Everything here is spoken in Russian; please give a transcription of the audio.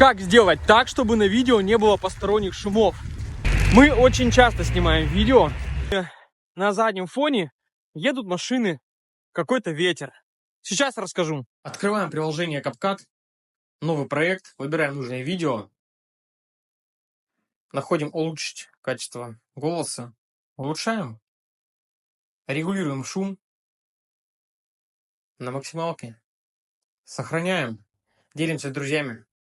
Как сделать так, чтобы на видео не было посторонних шумов? Мы очень часто снимаем видео. На заднем фоне едут машины, какой-то ветер. Сейчас расскажу. Открываем приложение CapCut, новый проект, выбираем нужное видео, находим улучшить качество голоса, улучшаем, регулируем шум на максималке, сохраняем, делимся с друзьями.